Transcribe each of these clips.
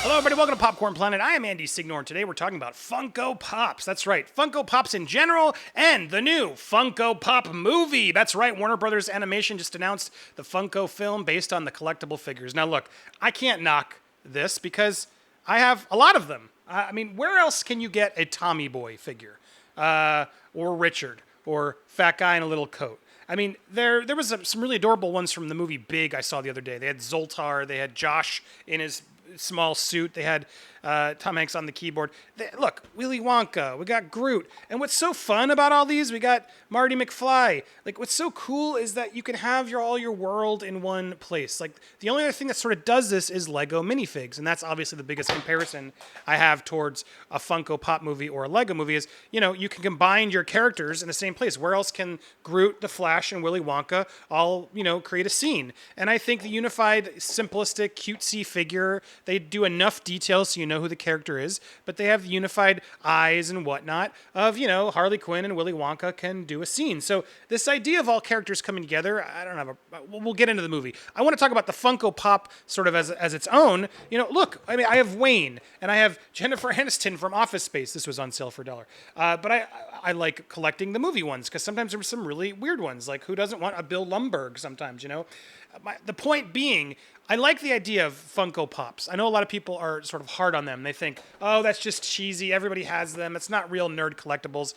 Hello, everybody. Welcome to Popcorn Planet. I am Andy Signor, and today we're talking about Funko Pops. That's right, Funko Pops in general, and the new Funko Pop Movie. That's right, Warner Brothers Animation just announced the Funko film based on the collectible figures. Now, look, I can't knock this because I have a lot of them. I mean, where else can you get a Tommy Boy figure? Or Richard, or Fat Guy in a Little Coat? I mean, there was some really adorable ones from the movie Big I saw the other day. They had Zoltar, they had Josh in his small suit. They had Tom Hanks on the keyboard. Look, Willy Wonka. We got Groot. And what's so fun about all these, we got Marty McFly. Like, what's so cool is that you can have all your world in one place. Like, the only other thing that sort of does this is Lego minifigs. And that's obviously the biggest comparison I have towards a Funko Pop movie or a Lego movie is, you know, you can combine your characters in the same place. Where else can Groot, the Flash, and Willy Wonka all, you know, create a scene? And I think the unified, simplistic, cutesy figure, they do enough details so you know who the character is, but they have the unified eyes and whatnot of, you know, Harley Quinn and Willy Wonka can do a scene. So this idea of all characters coming together, I don't have we'll get into the movie. I want to talk about the Funko Pop sort of as its own. You know, look, I mean, I have Wayne and I have Jennifer Aniston from Office Space. This was on sale for $1. But I like collecting the movie ones because sometimes there were some really weird ones. Like, who doesn't want a Bill Lumbergh sometimes, you know? The point being, I like the idea of Funko Pops. I know a lot of people are sort of hard on them. They think, oh, that's just cheesy. Everybody has them. It's not real nerd collectibles.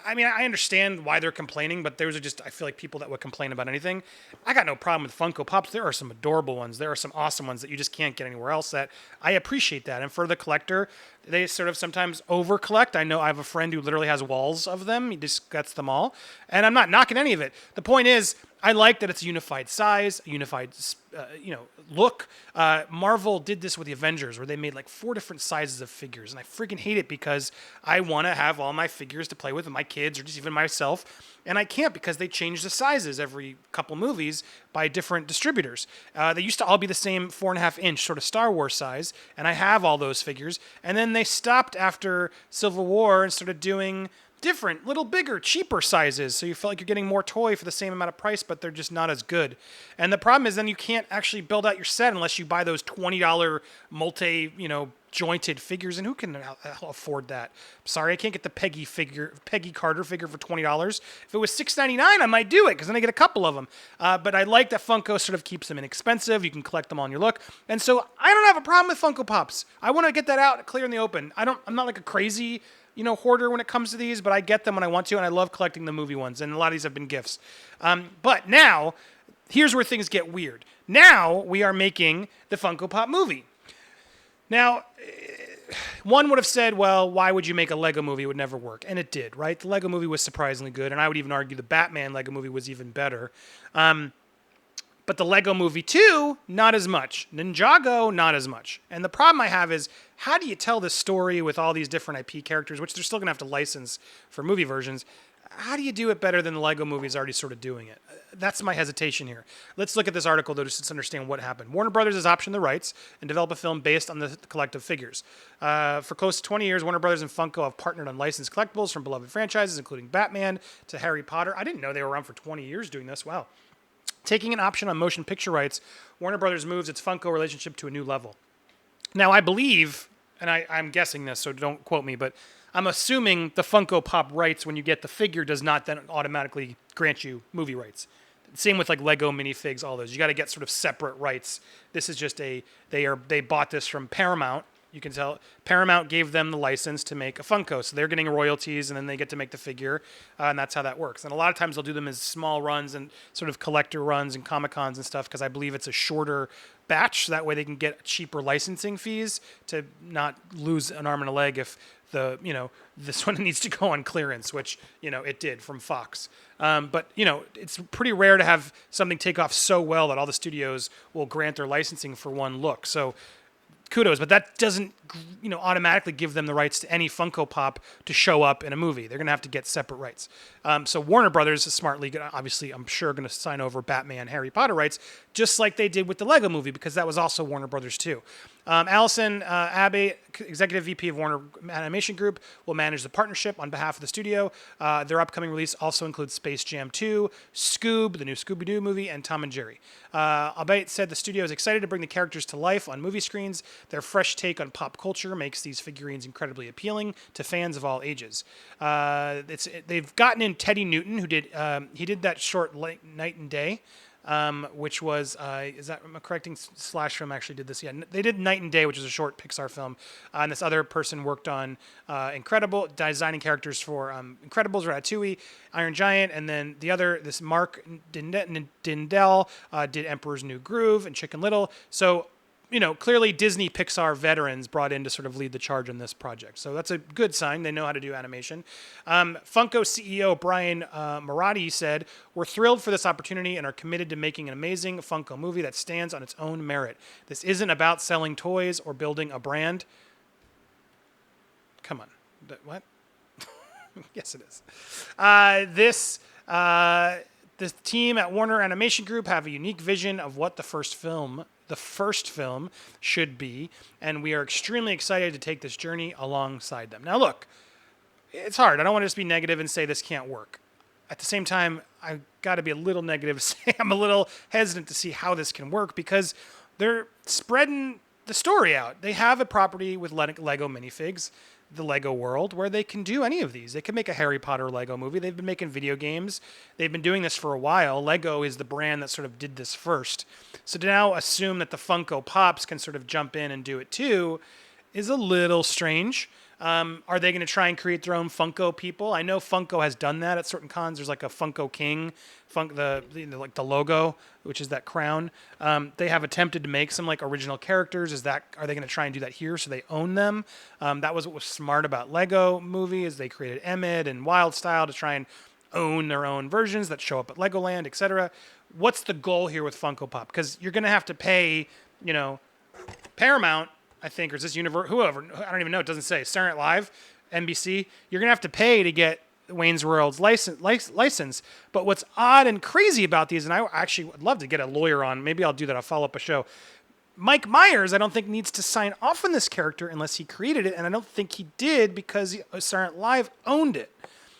I mean, I understand why they're complaining, but those are just, I feel like, people that would complain about anything. I got no problem with Funko Pops. There are some adorable ones. There are some awesome ones that you just can't get anywhere else that I appreciate that. And for the collector, they sort of sometimes over collect. I know I have a friend who literally has walls of them. He just gets them all. And I'm not knocking any of it. The point is, I like that it's a unified size, a unified, look. Marvel did this with the Avengers, where they made like 4 different sizes of figures, and I freaking hate it because I want to have all my figures to play with my kids or just even myself, and I can't because they change the sizes every couple movies by different distributors. They used to all be the same 4.5-inch sort of Star Wars size, and I have all those figures, and then they stopped after Civil War and started doing different, little bigger, cheaper sizes. So you feel like you're getting more toy for the same amount of price, but they're just not as good. And the problem is then you can't actually build out your set unless you buy those $20 jointed figures. And who can afford that? Sorry, I can't get the Peggy Carter figure for $20. If it was $6.99, I might do it because then I get a couple of them. But I like that Funko sort of keeps them inexpensive. You can collect them on your look. And so I don't have a problem with Funko Pops. I want to get that out clear in the open. I'm not like a crazy hoarder when it comes to these, but I get them when I want to, and I love collecting the movie ones, and a lot of these have been gifts. But now, here's where things get weird. Now, we are making the Funko Pop movie. Now, one would have said, well, why would you make a Lego movie? It would never work. And it did, right? The Lego movie was surprisingly good, and I would even argue the Batman Lego movie was even better. But the Lego Movie 2, not as much. Ninjago, not as much. And the problem I have is, how do you tell this story with all these different IP characters, which they're still going to have to license for movie versions? How do you do it better than the Lego Movie is already sort of doing it? That's my hesitation here. Let's look at this article, though, just to understand what happened. Warner Brothers has optioned the rights and developed a film based on the collective figures. For close to 20 years, Warner Brothers and Funko have partnered on licensed collectibles from beloved franchises, including Batman to Harry Potter. I didn't know they were around for 20 years doing this. Wow. Taking an option on motion picture rights, Warner Brothers moves its Funko relationship to a new level. Now, I believe, and I'm guessing this, so don't quote me, but I'm assuming the Funko Pop rights, when you get the figure, does not then automatically grant you movie rights. Same with like Lego minifigs, all those. You got to get sort of separate rights. This is just they bought this from Paramount. You can tell Paramount gave them the license to make a Funko, so they're getting royalties, and then they get to make the figure, and that's how that works. And a lot of times they'll do them as small runs and sort of collector runs and Comic-Cons and stuff, because I believe it's a shorter batch, so that way they can get cheaper licensing fees to not lose an arm and a leg if this one needs to go on clearance, which, it did from Fox. But it's pretty rare to have something take off so well that all the studios will grant their licensing for one look. So kudos, but that doesn't, automatically give them the rights to any Funko Pop to show up in a movie. They're going to have to get separate rights. So Warner Brothers is smartly, obviously, I'm sure, going to sign over Batman, Harry Potter rights, just like they did with the Lego Movie, because that was also Warner Brothers too. Allison Abbate, Executive VP of Warner Animation Group, will manage the partnership on behalf of the studio. Their upcoming release also includes Space Jam 2, Scoob, the new Scooby-Doo movie, and Tom and Jerry. Abbate said the studio is excited to bring the characters to life on movie screens. Their fresh take on pop culture makes these figurines incredibly appealing to fans of all ages. They've gotten in Teddy Newton, who did he did that short Night and Day, which was, is that, am I correcting? Slash Film actually did this. Yeah, they did Night and Day, which is a short Pixar film. And this other person worked on designing characters for Incredibles, Ratatouille, Iron Giant, and then this Mark Dindal did Emperor's New Groove and Chicken Little. So, clearly Disney Pixar veterans brought in to sort of lead the charge on this project. So that's a good sign. They know how to do animation. Funko CEO Brian Marotti said, "We're thrilled for this opportunity and are committed to making an amazing Funko movie that stands on its own merit. This isn't about selling toys or building a brand." Come on. What? Yes, it is. This team at Warner Animation Group have a unique vision of what the first film should be, and we are extremely excited to take this journey alongside them. Now, look, it's hard. I don't want to just be negative and say this can't work. At the same time, I've got to be a little negative, say I'm a little hesitant to see how this can work because they're spreading the story out. They have a property with Lego minifigs, the Lego world, where they can do any of these. They can make a Harry Potter Lego movie. They've been making video games. They've been doing this for a while. Lego is the brand that sort of did this first. So to now assume that the Funko Pops can sort of jump in and do it too is a little strange. Are they going to try and create their own Funko people? I know Funko has done that at certain cons. There's like a Funko King, like the logo, which is that crown. They have attempted to make some like original characters. Are they going to try and do that here so they own them? That was what was smart about Lego Movie is they created Emmett and Wild Style to try and own their own versions that show up at Legoland, etc. What's the goal here with Funko Pop? Because you're going to have to pay, Paramount, I think, or is this whoever, I don't even know, it doesn't say, Saturday Night Live, NBC, you're going to have to pay to get Wayne's World's license. But what's odd and crazy about these, and I actually would love to get a lawyer on, maybe I'll do that, I'll follow up a show. Mike Myers, I don't think needs to sign off on this character unless he created it, and I don't think he did because Saturday Night Live owned it.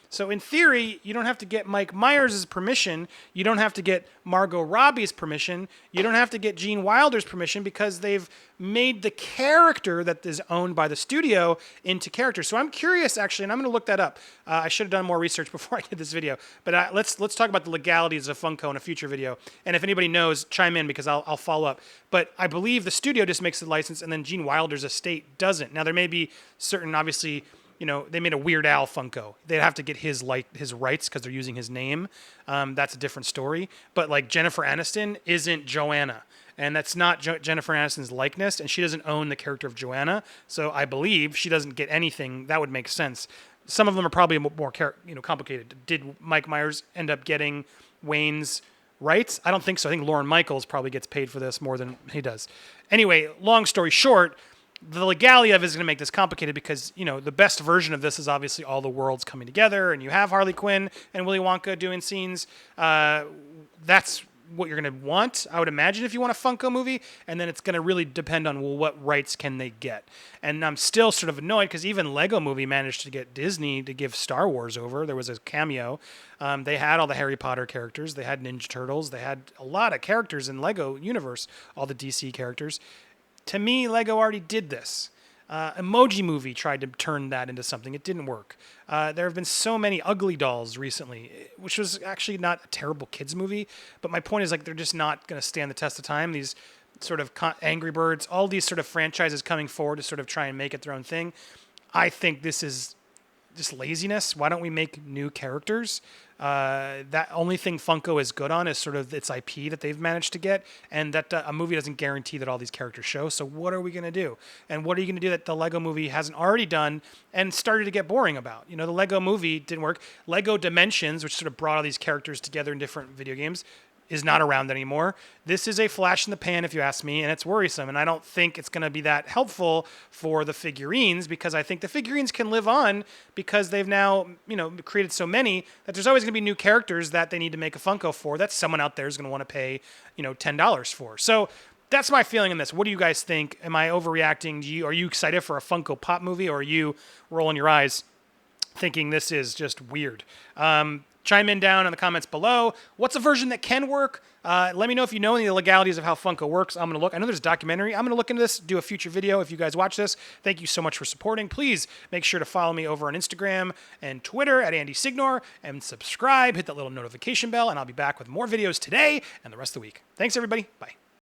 So in theory, you don't have to get Mike Myers' permission. You don't have to get Margot Robbie's permission. You don't have to get Gene Wilder's permission because they've made the character that is owned by the studio into character. So I'm curious, actually, and I'm going to look that up. I should have done more research before I did this video. But let's talk about the legalities of Funko in a future video. And if anybody knows, chime in because I'll follow up. But I believe the studio just makes the license, and then Gene Wilder's estate doesn't. Now, there may be certain, obviously, they made a Weird Al Funko. They'd have to get his rights because they're using his name. That's a different story. But like Jennifer Aniston isn't Joanna, and that's not Jennifer Aniston's likeness, and she doesn't own the character of Joanna. So I believe she doesn't get anything. That would make sense. Some of them are probably more complicated. Did Mike Myers end up getting Wayne's rights? I don't think so. I think Lorne Michaels probably gets paid for this more than he does. Anyway, long story short, the legality of it is going to make this complicated because, the best version of this is obviously all the worlds coming together and you have Harley Quinn and Willy Wonka doing scenes. That's what you're going to want, I would imagine, if you want a Funko movie. And then it's going to really depend on, what rights can they get? And I'm still sort of annoyed because even Lego Movie managed to get Disney to give Star Wars over. There was a cameo. They had all the Harry Potter characters. They had Ninja Turtles. They had a lot of characters in Lego universe, all the DC characters. To me, Lego already did this. Emoji Movie tried to turn that into something. It didn't work. There have been so many Ugly Dolls recently, which was actually not a terrible kids movie. But my point is, they're just not going to stand the test of time. These sort of Angry Birds, all these sort of franchises coming forward to sort of try and make it their own thing. I think this is just laziness. Why don't we make new characters? That only thing Funko is good on is sort of its IP that they've managed to get, and that a movie doesn't guarantee that all these characters show. So what are we going to do? And what are you going to do that the Lego Movie hasn't already done and started to get boring about? The Lego Movie didn't work. Lego Dimensions, which sort of brought all these characters together in different video games, is not around anymore. This is a flash in the pan, if you ask me, and it's worrisome. And I don't think it's going to be that helpful for the figurines because I think the figurines can live on because they've now, created so many that there's always going to be new characters that they need to make a Funko for that someone out there is going to want to pay, $10 for. So that's my feeling in this. What do you guys think? Am I overreacting? Are you excited for a Funko Pop movie, or are you rolling your eyes thinking this is just weird? Chime in down in the comments below. What's a version that can work? Let me know if you know any of the legalities of how Funko works. I'm going to look. I know there's a documentary. I'm going to look into this, do a future video if you guys watch this. Thank you so much for supporting. Please make sure to follow me over on Instagram and Twitter at Andy Signor, and subscribe. Hit that little notification bell, and I'll be back with more videos today and the rest of the week. Thanks, everybody. Bye.